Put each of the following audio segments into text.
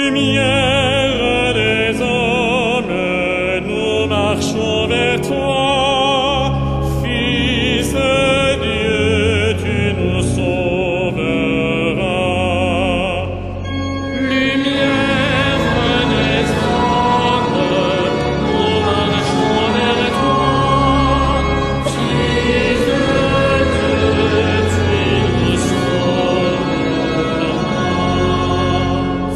Lumière des hommes, nous marchons vers toi. Fils de Dieu, tu nous sauveras. Lumière des hommes, nous marchons vers toi. Fils de Dieu, tu nous sauveras.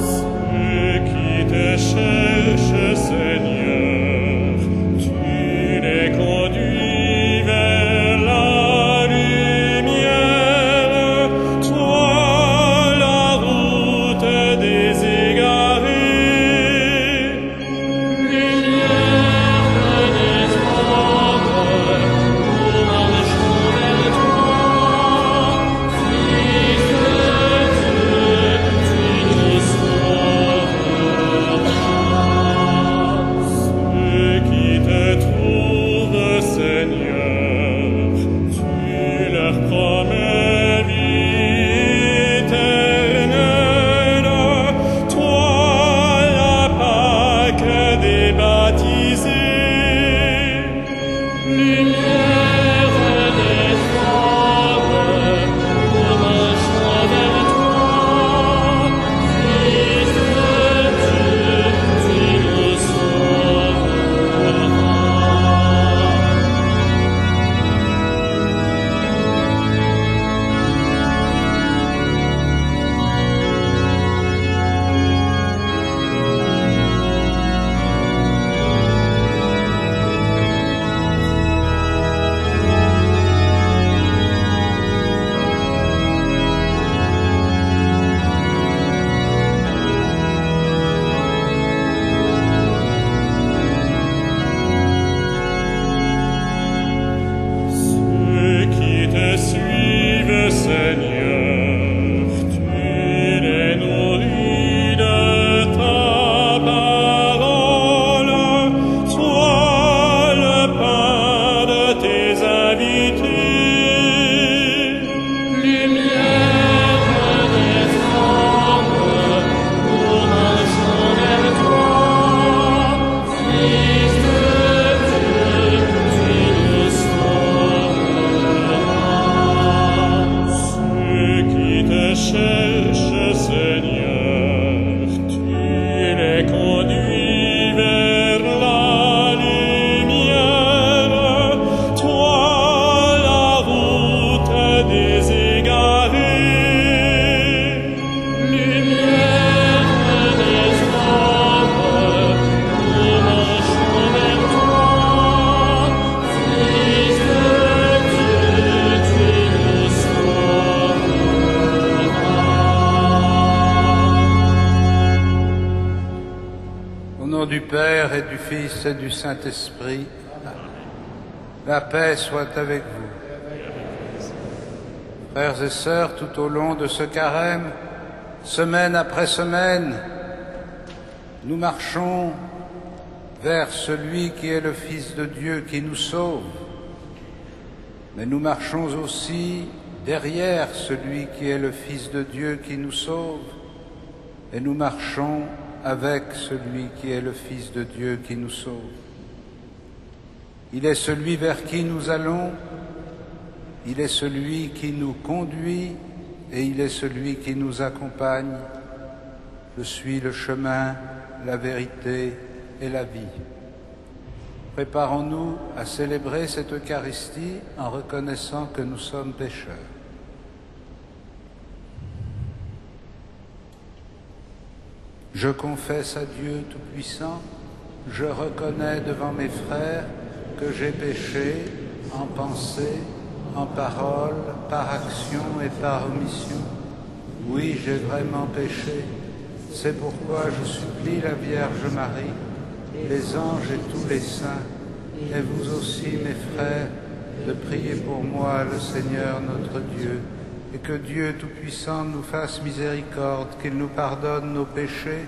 Ceux qui te cherchent, Seigneur, tu les conduis vers la lumière. Toi, la route des égarés. Lumière des hommes, nous marchons vers toi. Fils de Dieu, tu nous sauveras. Ceux qui te trouvent, Seigneur, tu leur promets vie éternelle. Toi, la Pâque des baptisés. Lumière des hommes, nous marchons vers toi. Fils de Dieu, tu nous sauveras. Ceux qui te suivent, Seigneur, tu les nourris de ta parole. Sois le pain de tes invités. Lumière des hommes, nous marchons vers toi. Fils de Dieu, tu nous sauveras. Ceux qui te cherchent, Seigneur, tu les conduis vers la lumière. Toi, la route des égarés. Lumière des hommes, nous marchons vers toi. Fils de Dieu, tu nous sauveras. Au nom du Père et du Fils et du Saint-Esprit, la paix soit avec vous. Frères et sœurs, tout au long de ce carême, semaine après semaine, nous marchons vers celui qui est le Fils de Dieu qui nous sauve. Mais nous marchons aussi derrière celui qui est le Fils de Dieu qui nous sauve. Et nous marchons avec celui qui est le Fils de Dieu qui nous sauve. Il est celui vers qui nous allons, il est celui qui nous conduit et il est celui qui nous accompagne. Je suis le chemin, la vérité et la vie. Préparons-nous à célébrer cette Eucharistie en reconnaissant que nous sommes pécheurs. Je confesse à Dieu Tout-Puissant, je reconnais devant mes frères que j'ai péché en pensée, en parole, par action et par omission. Oui, j'ai vraiment péché. C'est pourquoi je supplie la Vierge Marie, les anges et tous les saints, et vous aussi, mes frères, de prier pour moi, le Seigneur notre Dieu, et que Dieu Tout-Puissant nous fasse miséricorde, qu'il nous pardonne nos péchés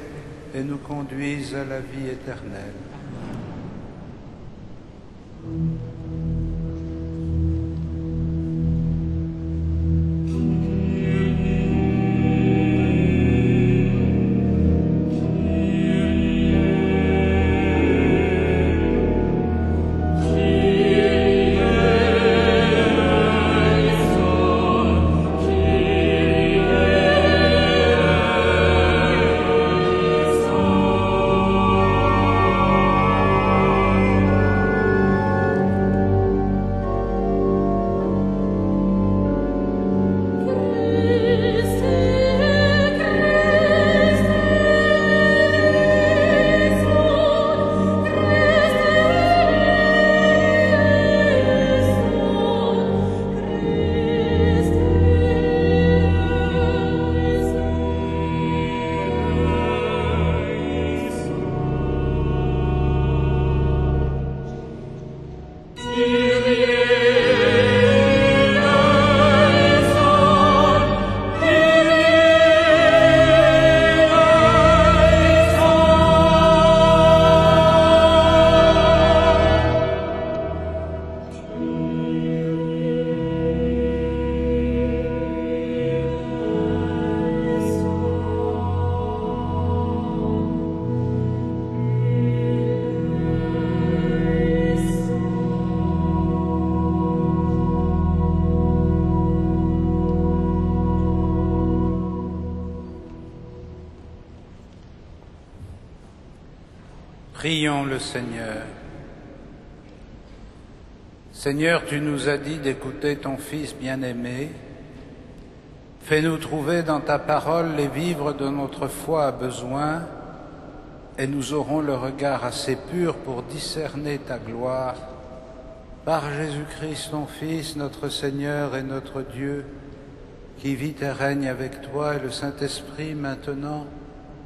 et nous conduise à la vie éternelle. Prions le Seigneur. Seigneur, tu nous as dit d'écouter ton Fils bien-aimé. Fais-nous trouver dans ta parole les vivres de notre foi a besoin, et nous aurons le regard assez pur pour discerner ta gloire. Par Jésus-Christ, ton Fils, notre Seigneur et notre Dieu, qui vit et règne avec toi et le Saint-Esprit maintenant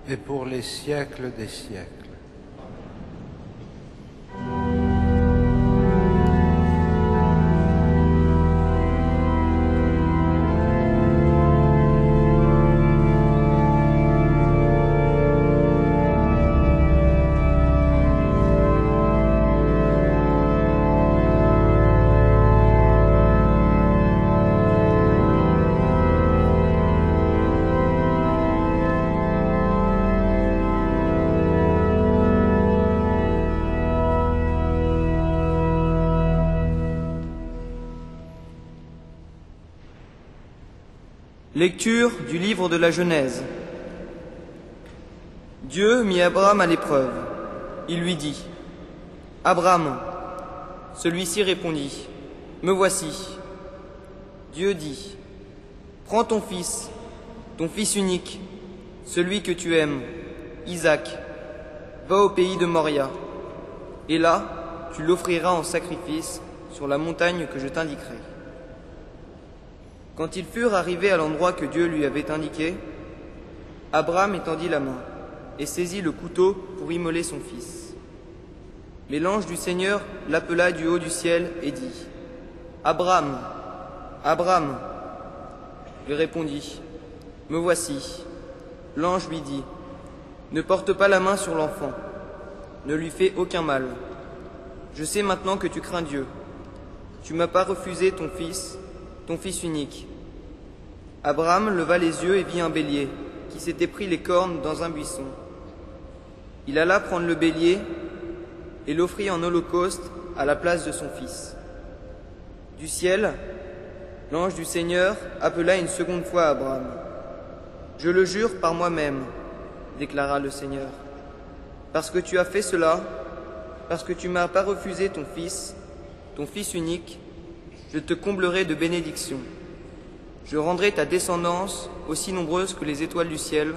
et pour les siècles des siècles. Lecture du livre de la Genèse. Dieu mit Abraham à l'épreuve. Il lui dit : « Abraham. » Celui-ci répondit : « Me voici. » Dieu dit : « Prends ton fils unique, celui que tu aimes, Isaac, va au pays de Moria, et là tu l'offriras en sacrifice sur la montagne que je t'indiquerai. » Quand ils furent arrivés à l'endroit que Dieu lui avait indiqué, Abraham étendit la main et saisit le couteau pour immoler son fils. Mais l'ange du Seigneur l'appela du haut du ciel et dit : « Abraham, Abraham !» Il répondit : « Me voici. » L'ange lui dit : « Ne porte pas la main sur l'enfant, ne lui fais aucun mal. Je sais maintenant que tu crains Dieu. Tu m'as pas refusé ton fils unique. » Abraham leva les yeux et vit un bélier qui s'était pris les cornes dans un buisson. Il alla prendre le bélier et l'offrit en holocauste à la place de son fils. Du ciel, l'ange du Seigneur appela une seconde fois Abraham. « Je le jure par moi-même, déclara le Seigneur, parce que tu as fait cela, parce que tu m'as pas refusé ton fils unique, je te comblerai de bénédictions. Je rendrai ta descendance aussi nombreuse que les étoiles du ciel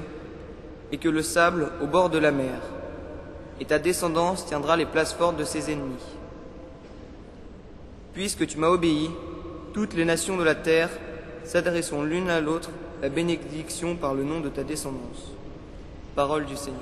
et que le sable au bord de la mer, et ta descendance tiendra les places fortes de ses ennemis. Puisque tu m'as obéi, toutes les nations de la terre s'adresseront l'une à l'autre la bénédiction par le nom de ta descendance. » Parole du Seigneur.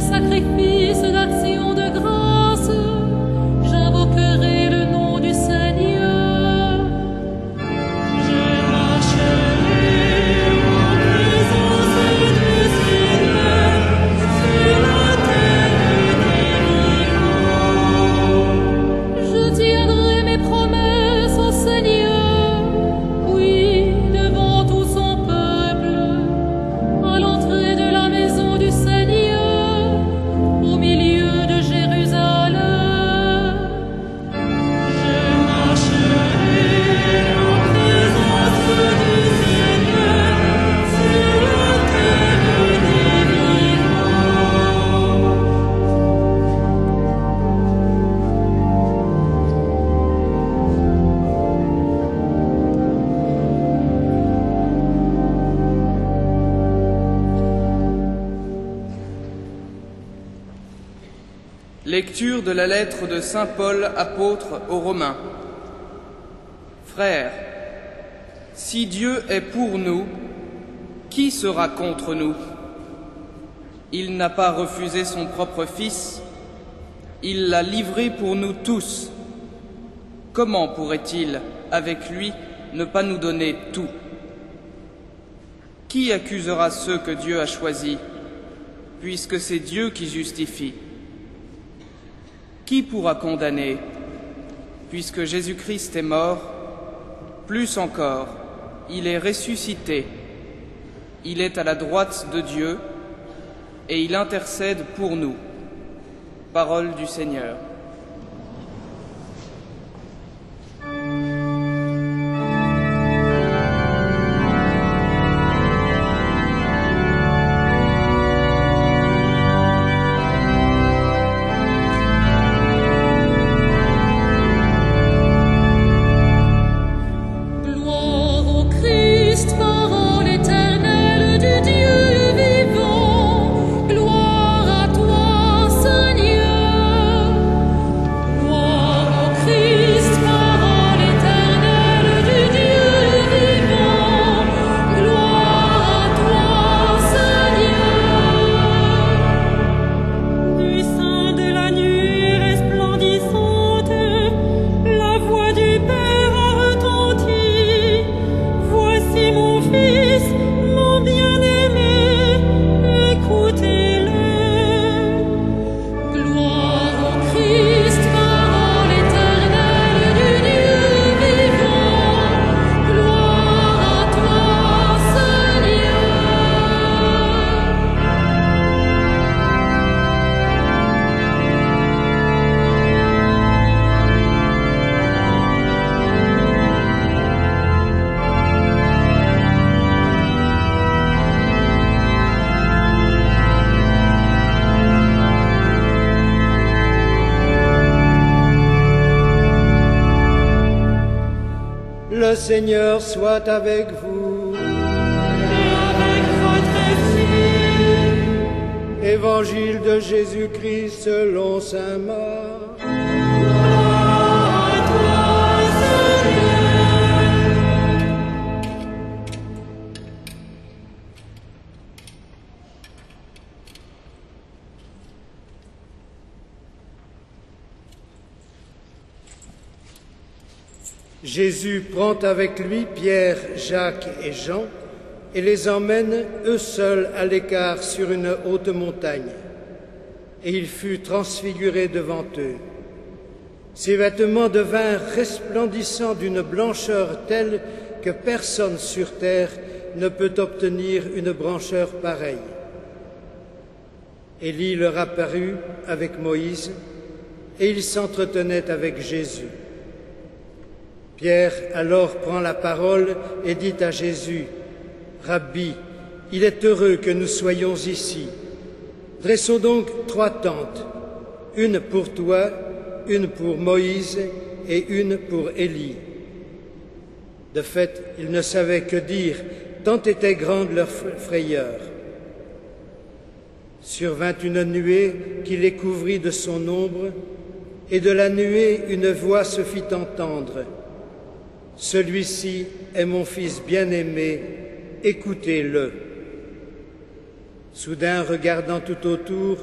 Sacrifice d'action de Lecture de la lettre de saint Paul, apôtre aux Romains. Frères, si Dieu est pour nous, qui sera contre nous? Il n'a pas refusé son propre Fils, il l'a livré pour nous tous. Comment pourrait-il, avec lui, ne pas nous donner tout? Qui accusera ceux que Dieu a choisis, puisque c'est Dieu qui justifie? Qui pourra condamner, puisque Jésus-Christ est mort? Plus encore, il est ressuscité, il est à la droite de Dieu, et il intercède pour nous. Parole du Seigneur. Le Seigneur soit avec vous. Et avec votre esprit. Évangile de Jésus-Christ selon saint Marc. Gloire à toi, Seigneur. Jésus prend avec lui Pierre, Jacques et Jean et les emmène, eux seuls, à l'écart sur une haute montagne. Et il fut transfiguré devant eux. Ses vêtements devinrent resplendissants d'une blancheur telle que personne sur terre ne peut obtenir une blancheur pareille. Élie leur apparut avec Moïse, et ils s'entretenaient avec Jésus. Pierre alors prend la parole et dit à Jésus, « Rabbi, il est heureux que nous soyons ici. Dressons donc 3 tentes, une pour toi, une pour Moïse et une pour Élie. » De fait, ils ne savaient que dire, tant était grande leur frayeur. Survint une nuée qui les couvrit de son ombre, et de la nuée une voix se fit entendre. « Celui-ci est mon Fils bien-aimé, écoutez-le. » Soudain, regardant tout autour,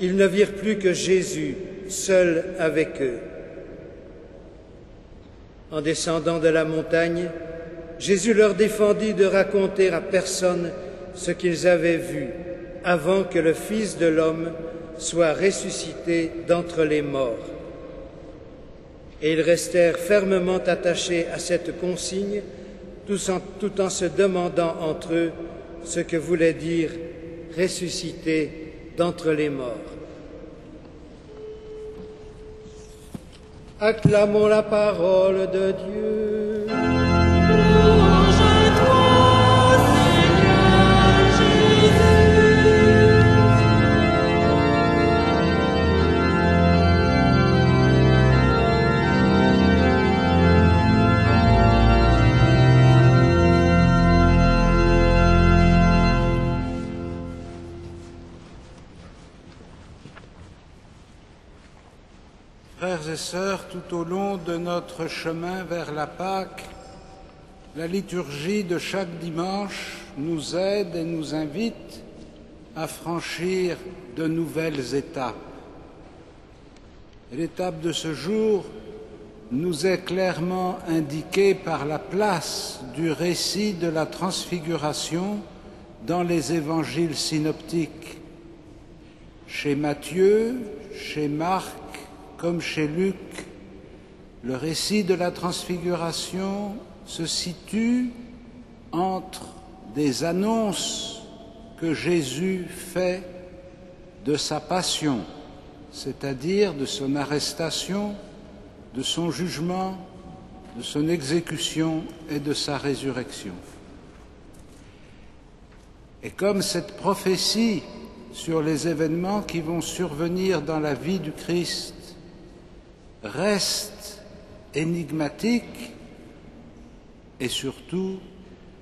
ils ne virent plus que Jésus, seul avec eux. En descendant de la montagne, Jésus leur défendit de raconter à personne ce qu'ils avaient vu, avant que le Fils de l'homme soit ressuscité d'entre les morts. Et ils restèrent fermement attachés à cette consigne, tout en se demandant entre eux ce que voulait dire « ressuscité d'entre les morts ». Acclamons la parole de Dieu. Louange à toi, Seigneur Jésus. Frères et sœurs, tout au long de notre chemin vers la Pâque, la liturgie de chaque dimanche nous aide et nous invite à franchir de nouvelles étapes. Et l'étape de ce jour nous est clairement indiquée par la place du récit de la transfiguration dans les évangiles synoptiques. Chez Matthieu, chez Marc, comme chez Luc, le récit de la transfiguration se situe entre des annonces que Jésus fait de sa passion, c'est-à-dire de son arrestation, de son jugement, de son exécution et de sa résurrection. Et comme cette prophétie sur les événements qui vont survenir dans la vie du Christ reste énigmatique, et surtout,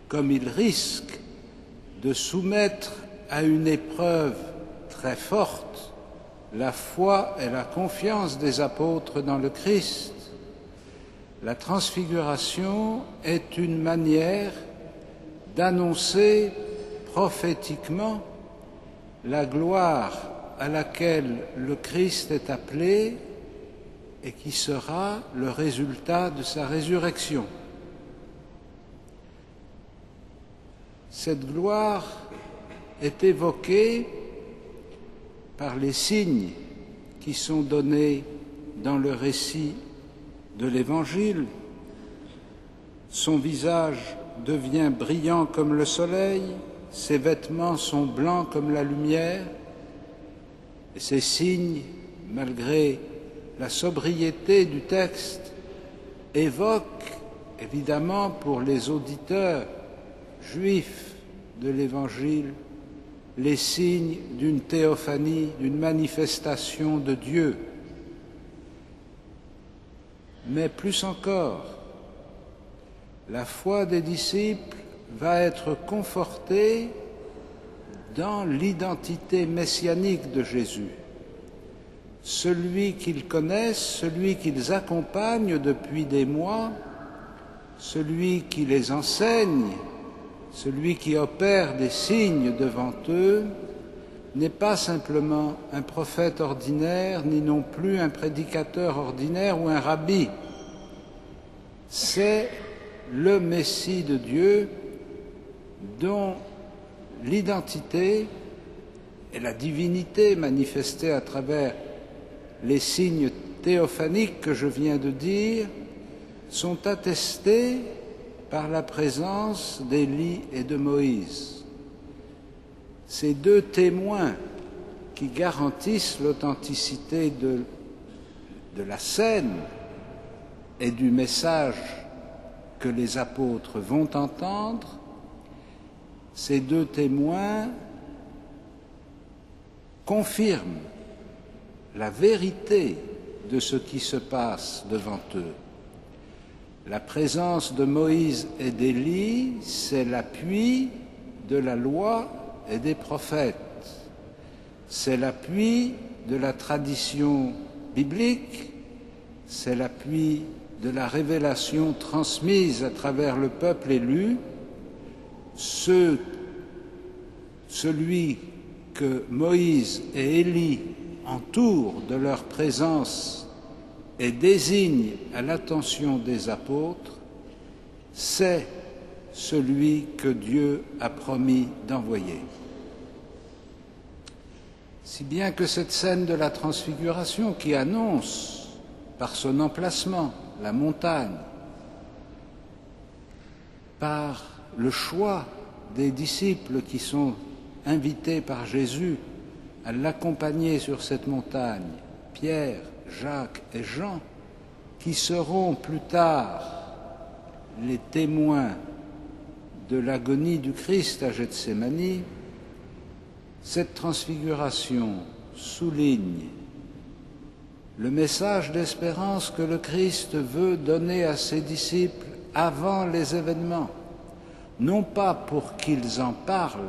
comme il risque de soumettre à une épreuve très forte la foi et la confiance des apôtres dans le Christ, la transfiguration est une manière d'annoncer prophétiquement la gloire à laquelle le Christ est appelé et qui sera le résultat de sa résurrection. Cette gloire est évoquée par les signes qui sont donnés dans le récit de l'Évangile. Son visage devient brillant comme le soleil, ses vêtements sont blancs comme la lumière, et ces signes, malgré la sobriété du texte, évoquent évidemment pour les auditeurs juifs de l'Évangile les signes d'une théophanie, d'une manifestation de Dieu. Mais plus encore, la foi des disciples va être confortée dans l'identité messianique de Jésus. Celui qu'ils connaissent, celui qu'ils accompagnent depuis des mois, celui qui les enseigne, celui qui opère des signes devant eux, n'est pas simplement un prophète ordinaire, ni non plus un prédicateur ordinaire ou un rabbi. C'est le Messie de Dieu dont l'identité et la divinité manifestée à travers les signes théophaniques que je viens de dire sont attestés par la présence d'Élie et de Moïse. Ces deux témoins qui garantissent l'authenticité de la scène et du message que les apôtres vont entendre, ces deux témoins confirment la vérité de ce qui se passe devant eux. La présence de Moïse et d'Élie, c'est l'appui de la loi et des prophètes. C'est l'appui de la tradition biblique, c'est l'appui de la révélation transmise à travers le peuple élu, celui que Moïse et Élie entourent de leur présence et désignent à l'attention des apôtres, c'est celui que Dieu a promis d'envoyer. Si bien que cette scène de la transfiguration qui annonce par son emplacement la montagne, par le choix des disciples qui sont invités par Jésus à l'accompagner sur cette montagne, Pierre, Jacques et Jean, qui seront plus tard les témoins de l'agonie du Christ à Gethsémani, cette transfiguration souligne le message d'espérance que le Christ veut donner à ses disciples avant les événements, non pas pour qu'ils en parlent,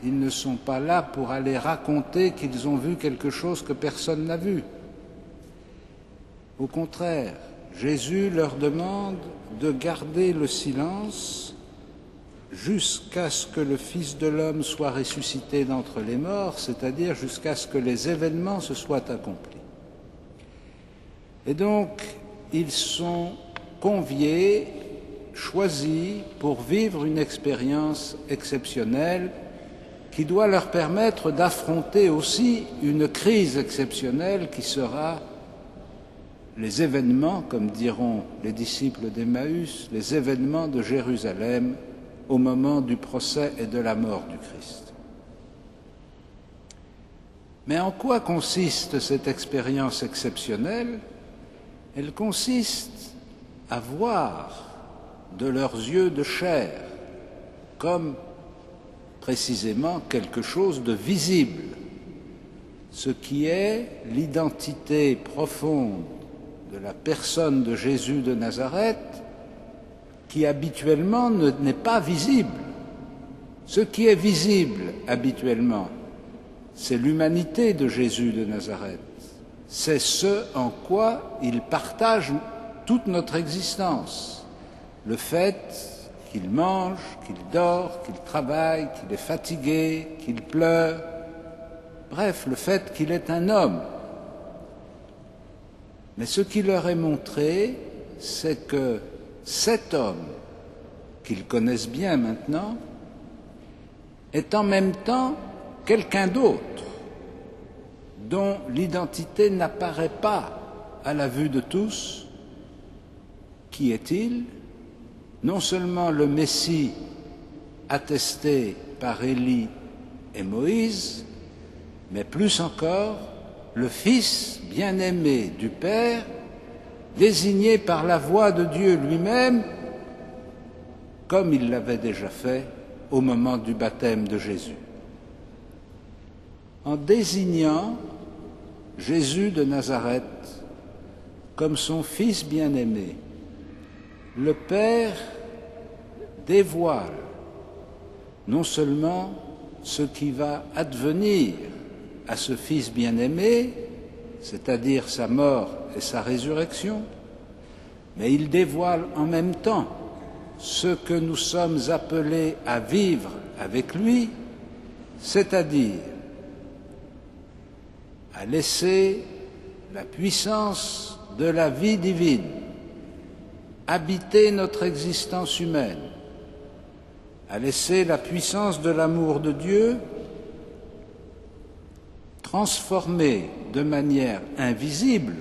ils ne sont pas là pour aller raconter qu'ils ont vu quelque chose que personne n'a vu, Au contraire, Jésus leur demande de garder le silence jusqu'à ce que le Fils de l'homme soit ressuscité d'entre les morts, c'est-à-dire jusqu'à ce que les événements se soient accomplis. Et donc, ils sont conviés, choisis pour vivre une expérience exceptionnelle qui doit leur permettre d'affronter aussi une crise exceptionnelle qui sera les événements, comme diront les disciples d'Emmaüs, les événements de Jérusalem au moment du procès et de la mort du Christ. Mais en quoi consiste cette expérience exceptionnelle? Elle consiste à voir de leurs yeux de chair comme précisément quelque chose de visible, ce qui est l'identité profonde de la personne de Jésus de Nazareth, qui habituellement n'est pas visible. Ce qui est visible habituellement, c'est l'humanité de Jésus de Nazareth. C'est ce en quoi il partage toute notre existence. Le fait qu'il mange, qu'il dort, qu'il travaille, qu'il est fatigué, qu'il pleure. Bref, le fait qu'il est un homme. Mais ce qui leur est montré, c'est que cet homme, qu'ils connaissent bien maintenant, est en même temps quelqu'un d'autre, dont l'identité n'apparaît pas à la vue de tous. Qui est-il? Non seulement le Messie attesté par Élie et Moïse, mais plus encore le Fils bien-aimé du Père, désigné par la voix de Dieu lui-même, comme il l'avait déjà fait au moment du baptême de Jésus. En désignant Jésus de Nazareth comme son Fils bien-aimé, le Père dévoile non seulement ce qui va advenir à ce Fils bien-aimé, c'est-à-dire sa mort et sa résurrection, mais il dévoile en même temps ce que nous sommes appelés à vivre avec lui, c'est-à-dire à laisser la puissance de la vie divine habiter notre existence humaine, à laisser la puissance de l'amour de Dieu transformer de manière invisible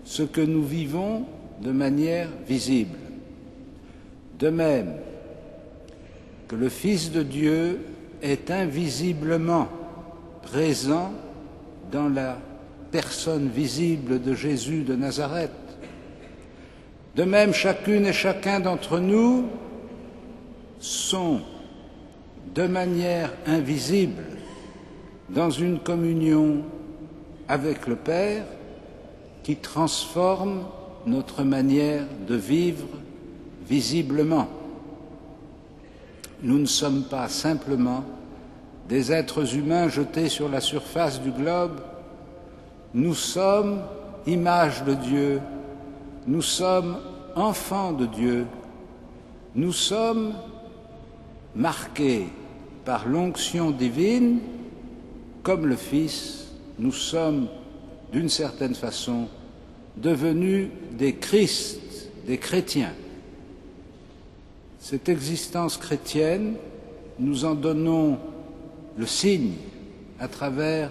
ce que nous vivons de manière visible. De même que le Fils de Dieu est invisiblement présent dans la personne visible de Jésus de Nazareth. De même, chacune et chacun d'entre nous sont de manière invisible dans une communion avec le Père qui transforme notre manière de vivre visiblement. Nous ne sommes pas simplement des êtres humains jetés sur la surface du globe, nous sommes image de Dieu, nous sommes enfants de Dieu, nous sommes marqués par l'onction divine, comme le Fils, nous sommes d'une certaine façon devenus des Christ, des chrétiens. Cette existence chrétienne, nous en donnons le signe à travers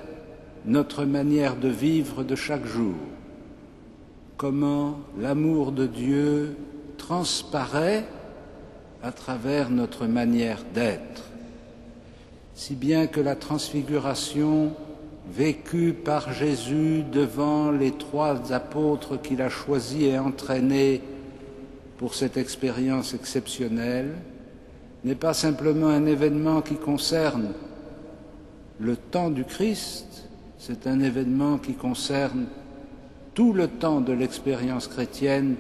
notre manière de vivre de chaque jour. Comment l'amour de Dieu transparaît à travers notre manière d'être, si bien que la transfiguration vécue par Jésus devant les 3 apôtres qu'il a choisis et entraînés pour cette expérience exceptionnelle n'est pas simplement un événement qui concerne le temps du Christ, c'est un événement qui concerne tout le temps de l'expérience chrétienne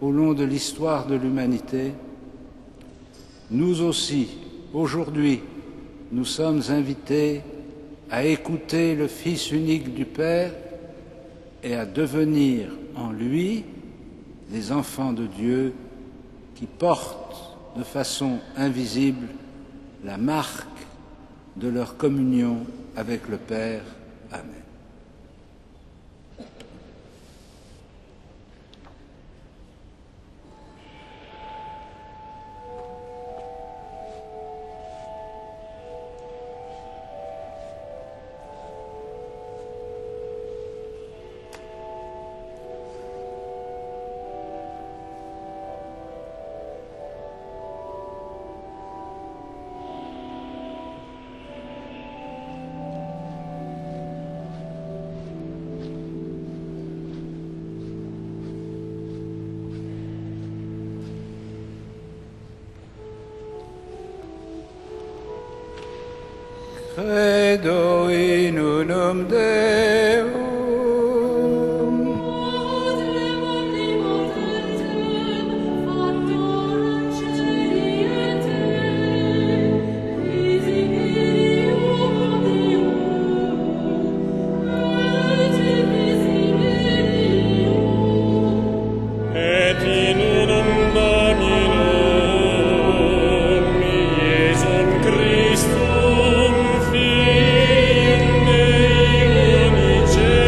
au long de l'histoire de l'humanité. Nous aussi, aujourd'hui, nous sommes invités à écouter le Fils unique du Père et à devenir en lui les enfants de Dieu qui portent de façon invisible la marque de leur communion avec le Père. Amen. Credo in unum Deum, et in unum Dominum Iesum Christum, Fium Dei unice,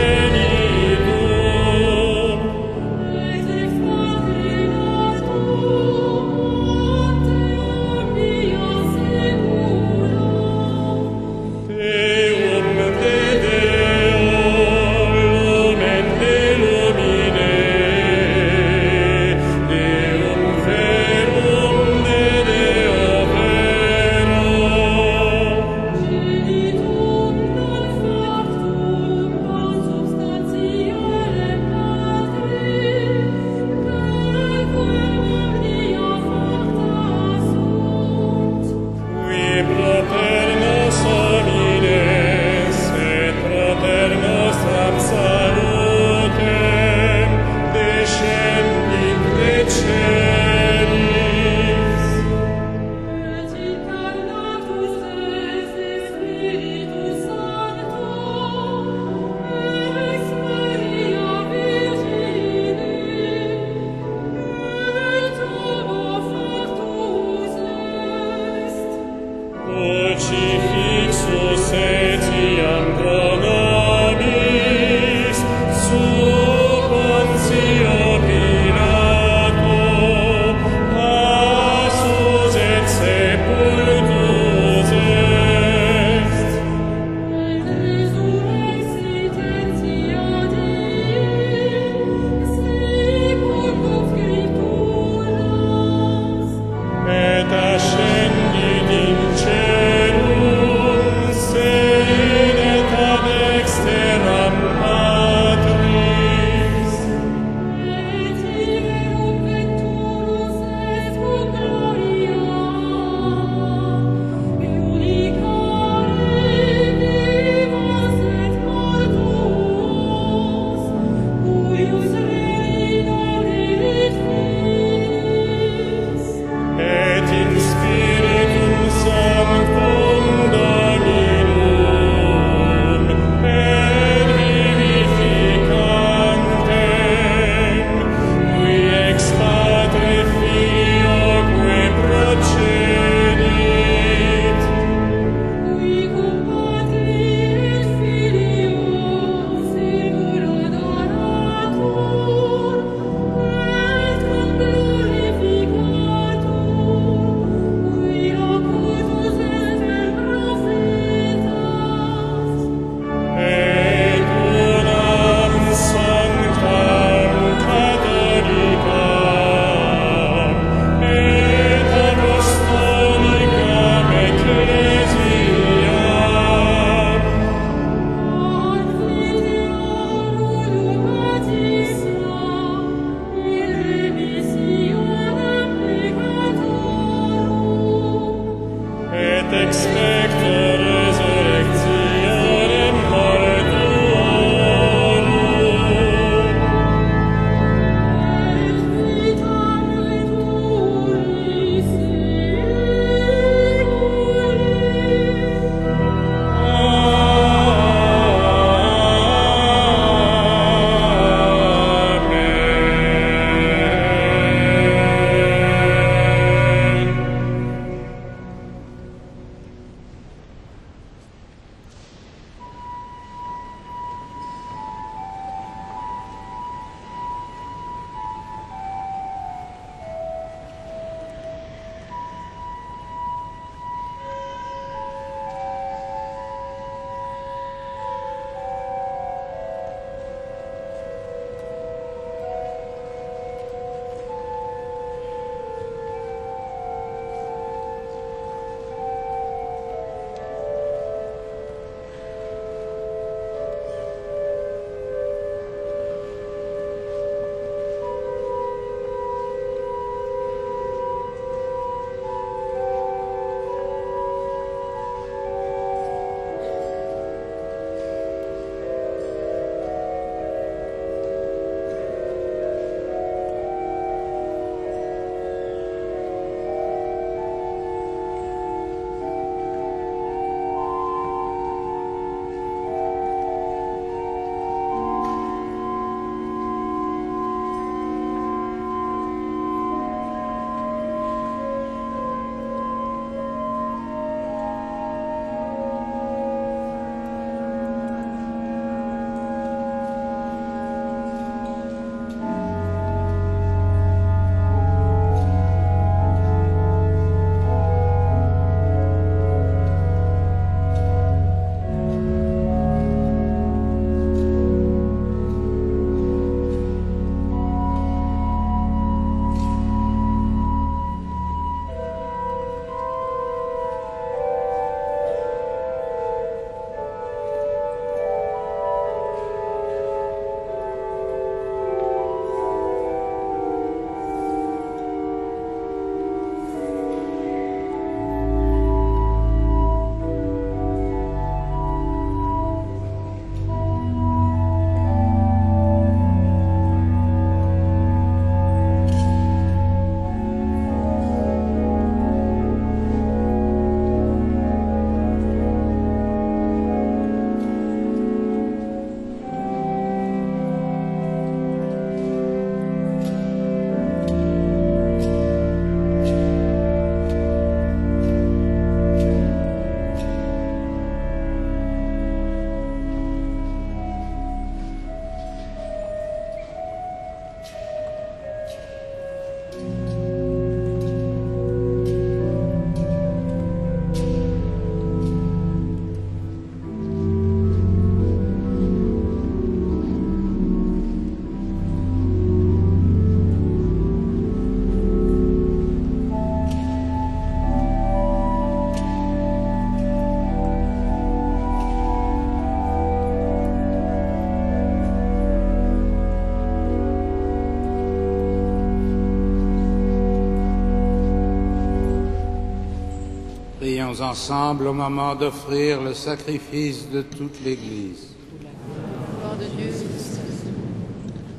Prions ensemble au moment d'offrir le sacrifice de toute l'Église.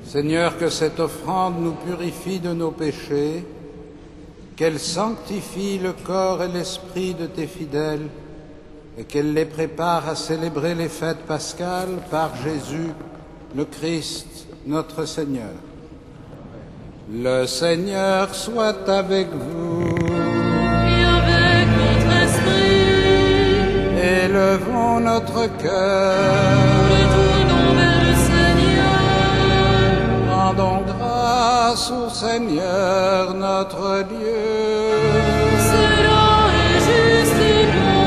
Seigneur, que cette offrande nous purifie de nos péchés, qu'elle sanctifie le corps et l'esprit de tes fidèles, et qu'elle les prépare à célébrer les fêtes pascales par Jésus, le Christ, notre Seigneur. Le Seigneur soit avec vous. Et avec votre esprit. Élevons notre cœur. Retournons vers le Seigneur. Rendons grâce au Seigneur, notre Dieu. Cela est juste et bon.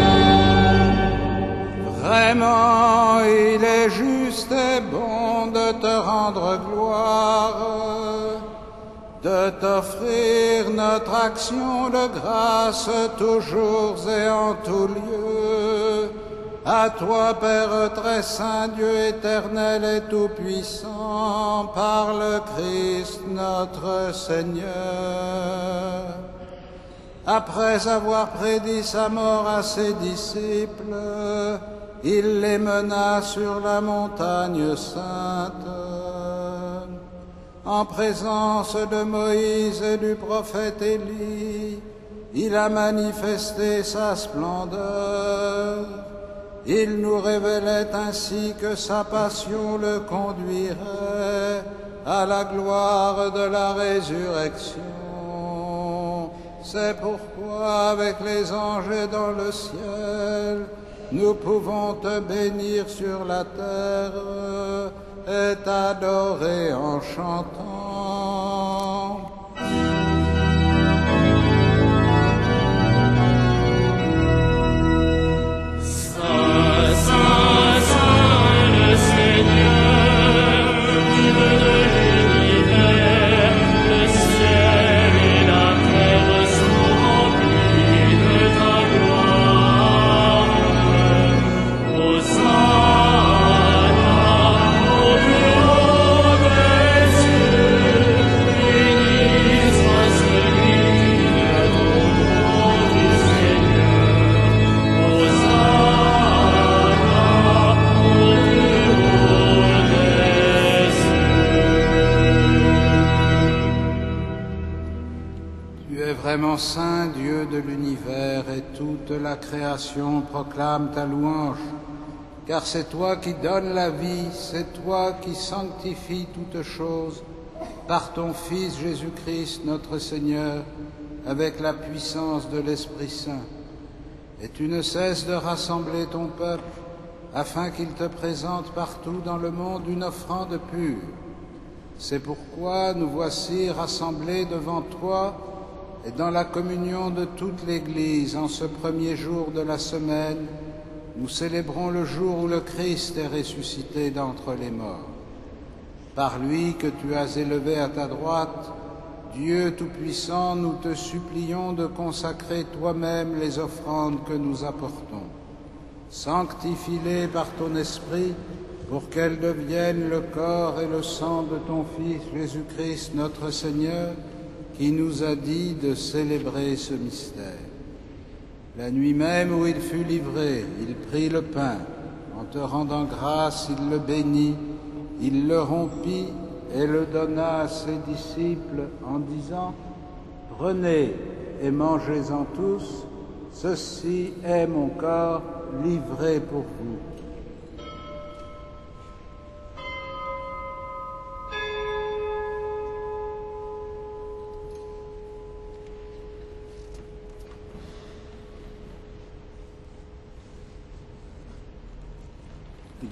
Vraiment, il est juste et bon de te rendre gloire, de t'offrir notre action de grâce toujours et en tout lieu. À toi, Père très saint, Dieu éternel et tout-puissant, par le Christ notre Seigneur. Après avoir prédit sa mort à ses disciples, il les mena sur la montagne sainte. En présence de Moïse et du prophète Élie, il a manifesté sa splendeur. Il nous révélait ainsi que sa passion le conduirait à la gloire de la résurrection. C'est pourquoi, avec les anges et dans le ciel, nous pouvons te bénir sur la terre et t'adorer en chantant. Saint, Saint, Saint, le Seigneur, Dieu de l'univers, le ciel et la terre sont remplis de ta gloire. Hosanna au plus haut des cieux, béni soit celui qui vient au nom du Seigneur. Hosanna au plus haut des cieux. Tu es vraiment saint, Dieu de l'univers, et toute la création proclame ta louange. Car c'est toi qui donnes la vie, c'est toi qui sanctifies toutes choses, par ton Fils Jésus-Christ notre Seigneur, avec la puissance de l'Esprit Saint. Et tu ne cesses de rassembler ton peuple, afin qu'il te présente partout dans le monde une offrande pure. C'est pourquoi nous voici rassemblés devant toi et dans la communion de toute l'Église en ce premier jour de la semaine. Nous célébrons le jour où le Christ est ressuscité d'entre les morts. Par lui que tu as élevé à ta droite, Dieu Tout-Puissant, nous te supplions de consacrer toi-même les offrandes que nous apportons. Sanctifie-les par ton Esprit, pour qu'elles deviennent le corps et le sang de ton Fils Jésus-Christ notre Seigneur, qui nous a dit de célébrer ce mystère. La nuit même où il fut livré, il prit le pain. En te rendant grâce, il le bénit, il le rompit et le donna à ses disciples en disant : « Prenez et mangez-en tous, ceci est mon corps livré pour vous. »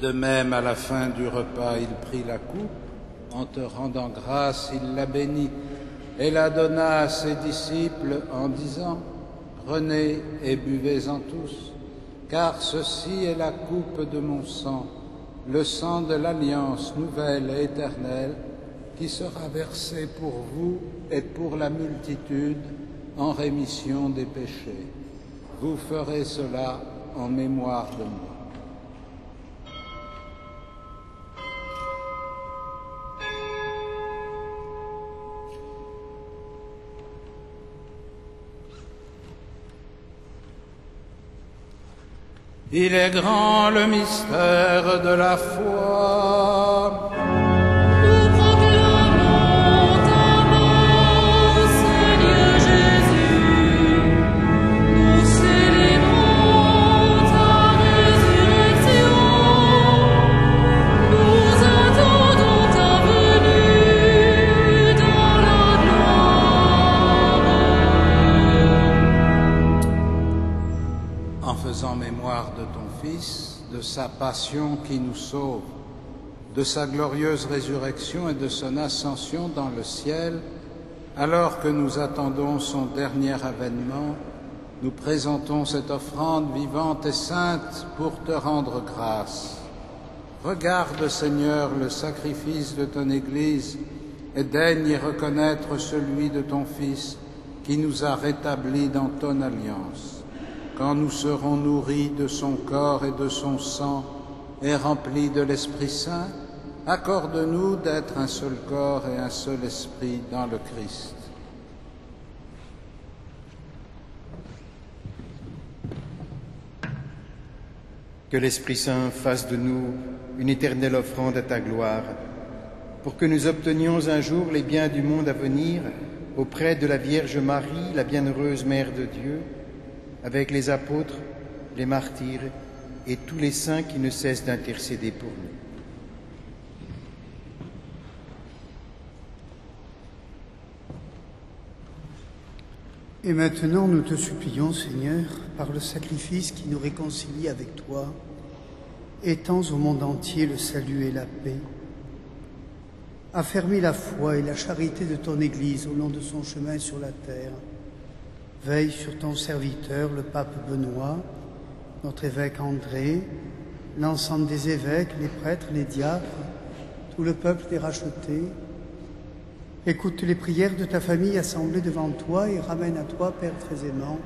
De même, à la fin du repas, il prit la coupe. En te rendant grâce, il la bénit et la donna à ses disciples en disant : « Prenez et buvez-en tous, car ceci est la coupe de mon sang, le sang de l'alliance nouvelle et éternelle, qui sera versé pour vous et pour la multitude en rémission des péchés. Vous ferez cela en mémoire de moi. » Il est grand le mystère de la foi. Nous proclamons ta mort, Seigneur Jésus. Nous célébrons ta résurrection. Nous attendons ta venue dans la gloire. En faisant mémoire de ton Fils, de sa passion qui nous sauve, de sa glorieuse résurrection et de son ascension dans le ciel, alors que nous attendons son dernier avènement, nous présentons cette offrande vivante et sainte pour te rendre grâce. Regarde, Seigneur, le sacrifice de ton Église et daigne y reconnaître celui de ton Fils qui nous a rétablis dans ton alliance. Quand nous serons nourris de son corps et de son sang et remplis de l'Esprit Saint, accorde-nous d'être un seul corps et un seul esprit dans le Christ. Que l'Esprit Saint fasse de nous une éternelle offrande à ta gloire, pour que nous obtenions un jour les biens du monde à venir auprès de la Vierge Marie, la bienheureuse Mère de Dieu, avec les apôtres, les martyrs et tous les saints qui ne cessent d'intercéder pour nous. Et maintenant, nous te supplions, Seigneur, par le sacrifice qui nous réconcilie avec toi, étends au monde entier le salut et la paix. Affermis la foi et la charité de ton Église au long de son chemin sur la terre. Veille sur ton serviteur, le pape Benoît, notre évêque André, l'ensemble des évêques, les prêtres, les diacres, tout le peuple des rachetés. Écoute les prières de ta famille assemblée devant toi et ramène à toi, Père très aimant,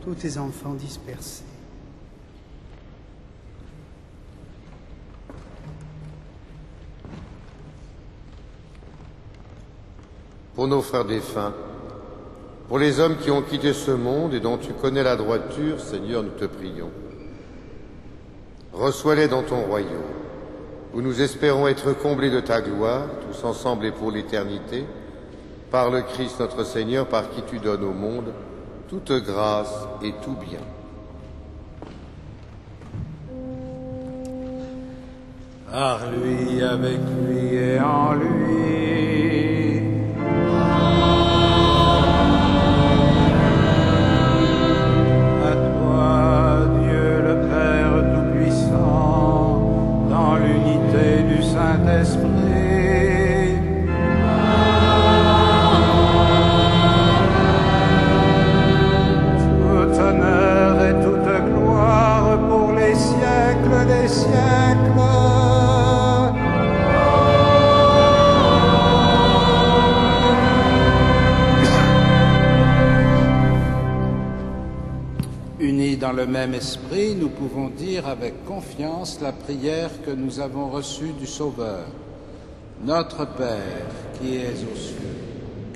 tous tes enfants dispersés. Pour nos frères défunts, pour les hommes qui ont quitté ce monde et dont tu connais la droiture, Seigneur, nous te prions. Reçois-les dans ton royaume, où nous espérons être comblés de ta gloire, tous ensemble et pour l'éternité, par le Christ notre Seigneur, par qui tu donnes au monde toute grâce et tout bien. Par lui, avec lui et en lui. À toi, Dieu le Père Tout-Puissant, dans l'unité du Saint-Esprit. Tout honneur et toute gloire pour les siècles des siècles. Unis dans le même esprit, nous pouvons dire avec confiance la prière que nous avons reçue du Sauveur. Notre Père, qui es aux cieux,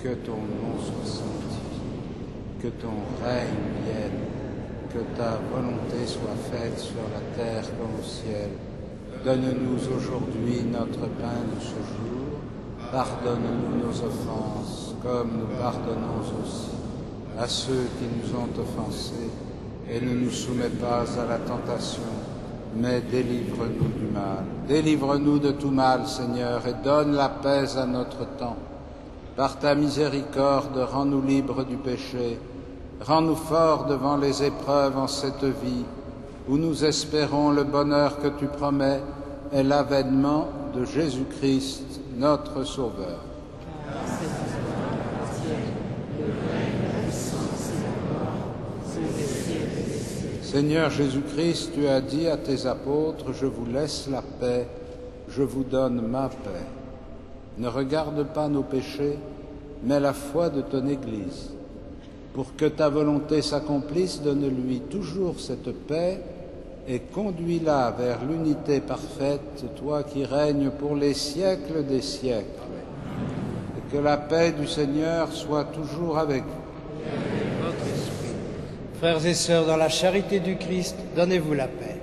que ton nom soit sanctifié, que ton règne vienne, que ta volonté soit faite sur la terre comme au ciel. Donne-nous aujourd'hui notre pain de ce jour. Pardonne-nous nos offenses, comme nous pardonnons aussi à ceux qui nous ont offensés. Et ne nous soumets pas à la tentation, mais délivre-nous du mal. Délivre-nous de tout mal, Seigneur, et donne la paix à notre temps. Par ta miséricorde, rends-nous libres du péché. Rends-nous forts devant les épreuves en cette vie, où nous espérons le bonheur que tu promets et l'avènement de Jésus-Christ, notre Sauveur. Seigneur Jésus-Christ, tu as dit à tes apôtres, je vous laisse la paix, je vous donne ma paix. Ne regarde pas nos péchés, mais la foi de ton Église. Pour que ta volonté s'accomplisse, donne-lui toujours cette paix et conduis-la vers l'unité parfaite, toi qui règnes pour les siècles des siècles. Et que la paix du Seigneur soit toujours avec vous. Frères et sœurs, dans la charité du Christ, donnez-vous la paix.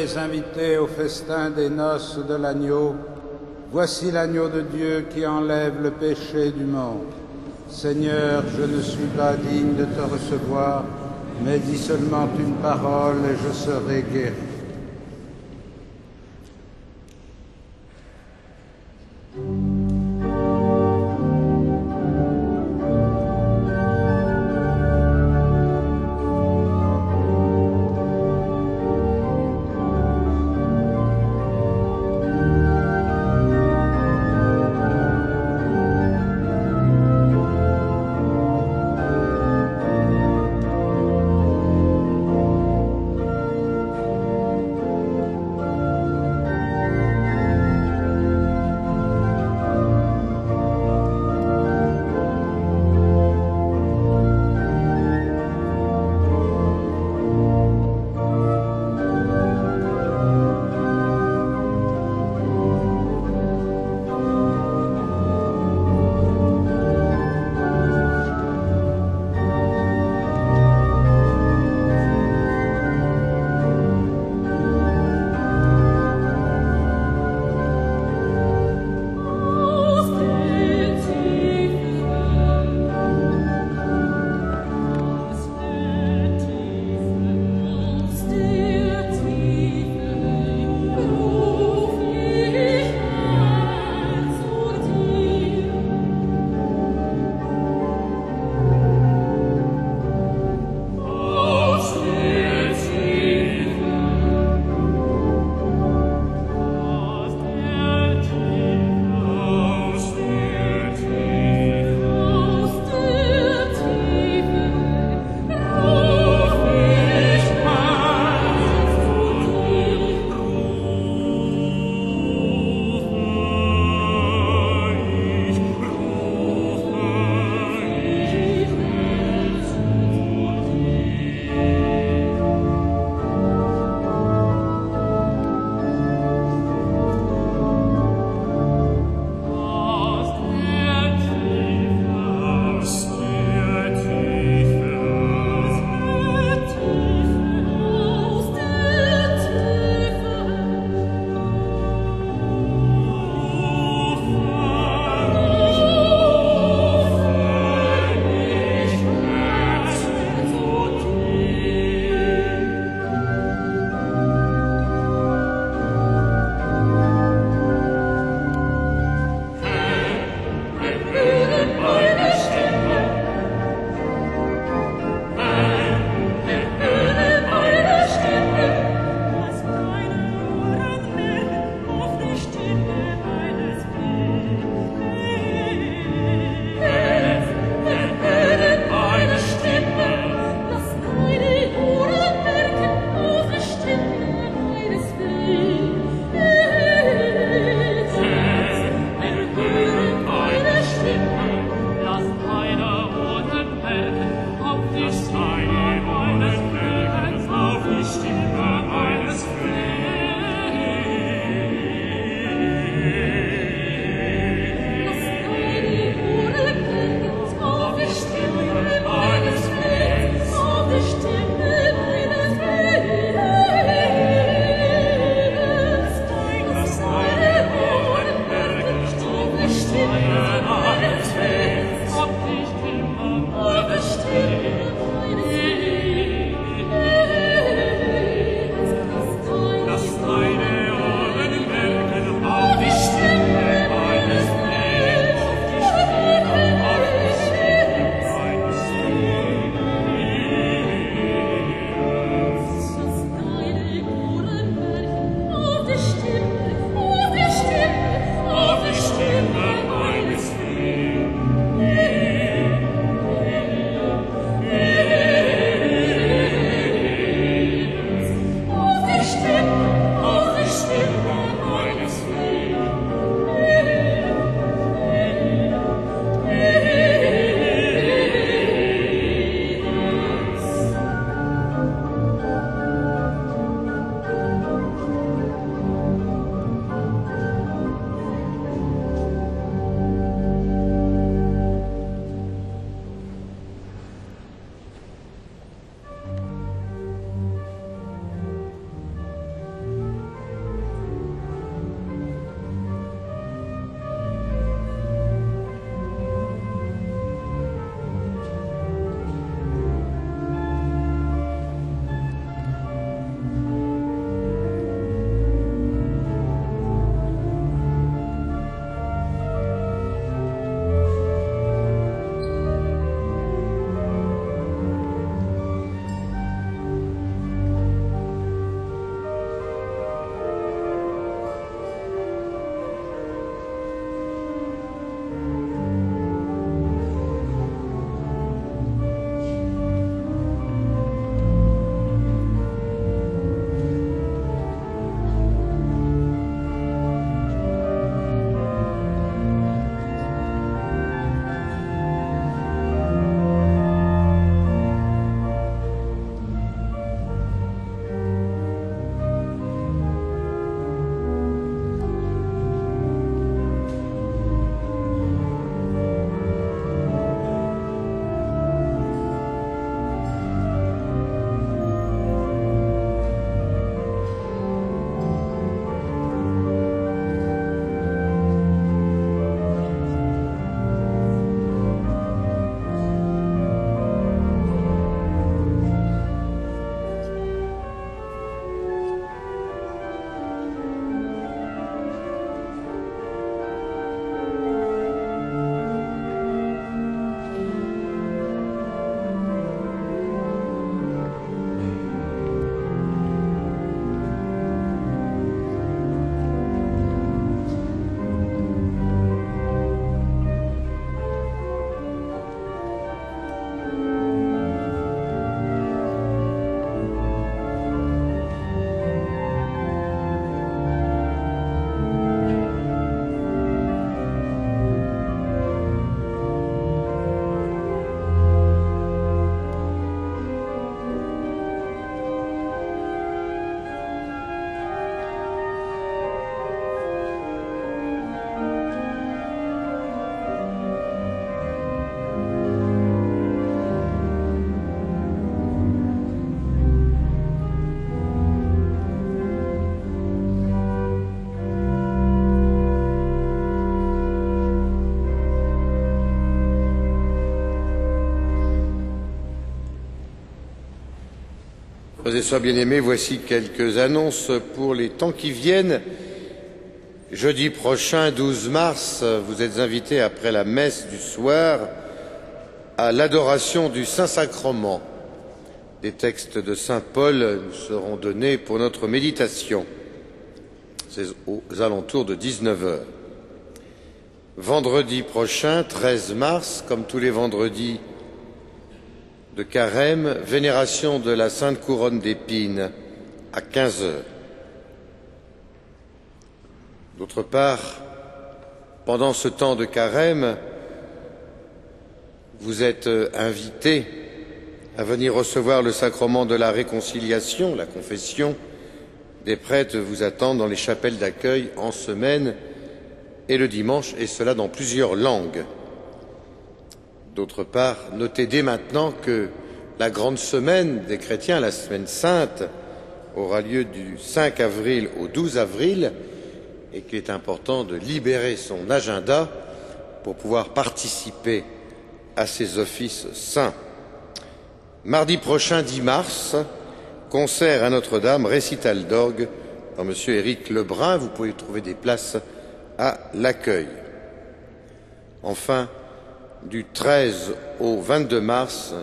les invités au festin des noces de l'agneau. Voici l'agneau de Dieu qui enlève le péché du monde. Seigneur, je ne suis pas digne de te recevoir, mais dis seulement une parole et je serai guéri. Frères et sœurs bien-aimés, voici quelques annonces pour les temps qui viennent. Jeudi prochain, 12 mars, vous êtes invités après la messe du soir à l'adoration du Saint-Sacrement. Des textes de Saint Paul nous seront donnés pour notre méditation. C'est aux alentours de 19 h. Vendredi prochain, 13 mars, comme tous les vendredis de Carême, vénération de la Sainte Couronne d'Épines à 15 h. D'autre part, pendant ce temps de Carême, vous êtes invités à venir recevoir le sacrement de la réconciliation, la confession. Des prêtres vous attendent dans les chapelles d'accueil en semaine et le dimanche, et cela dans plusieurs langues. D'autre part, notez dès maintenant que la grande semaine des chrétiens, la semaine sainte, aura lieu du 5 avril au 12 avril, et qu'il est important de libérer son agenda pour pouvoir participer à ces offices saints. Mardi prochain, 10 mars, concert à Notre-Dame, récital d'orgue par M. Éric Lebrun. Vous pouvez trouver des places à l'accueil. Enfin, du 13 au 22 mars,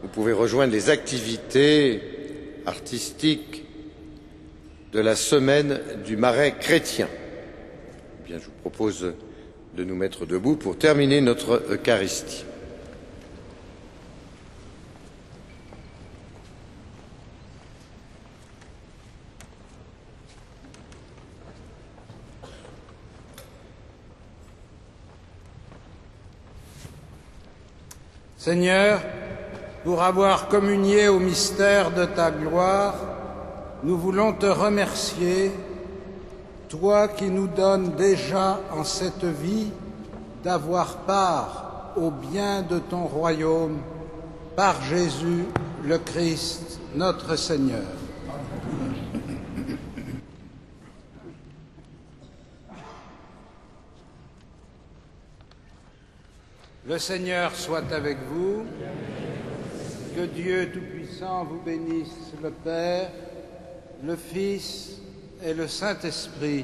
vous pouvez rejoindre les activités artistiques de la semaine du Marais chrétien. Eh bien, je vous propose de nous mettre debout pour terminer notre Eucharistie. Seigneur, pour avoir communié au mystère de ta gloire, nous voulons te remercier, toi qui nous donnes déjà en cette vie d'avoir part au bien de ton royaume par Jésus le Christ, notre Seigneur. Le Seigneur soit avec vous. Que Dieu Tout-Puissant vous bénisse, le Père, le Fils et le Saint-Esprit.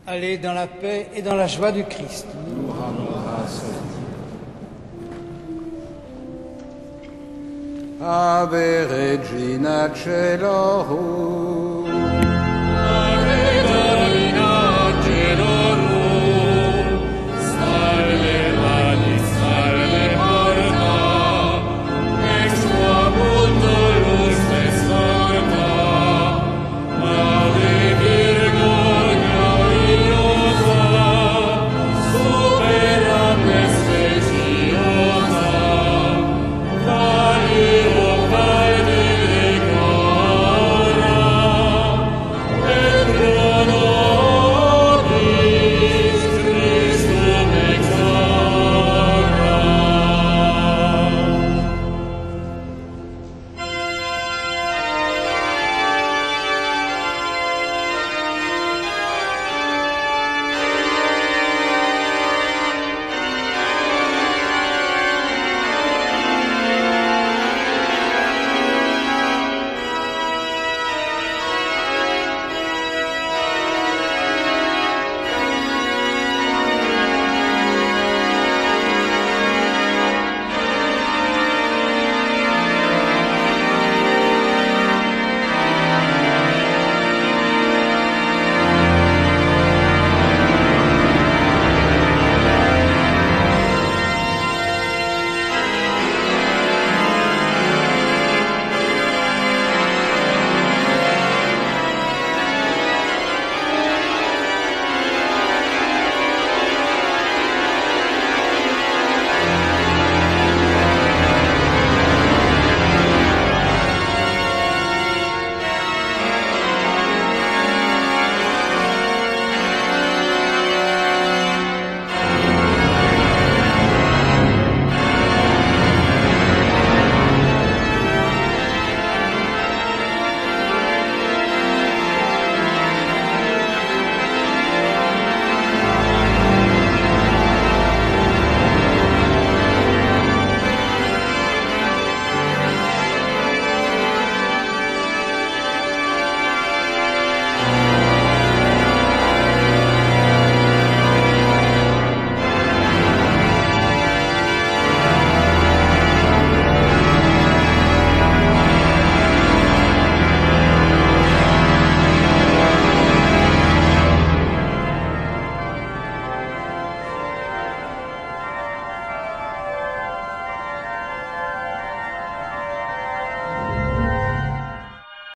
Allez dans la paix et dans la joie du Christ. Nous rendons grâce à Dieu. Ave Regina Caelorum.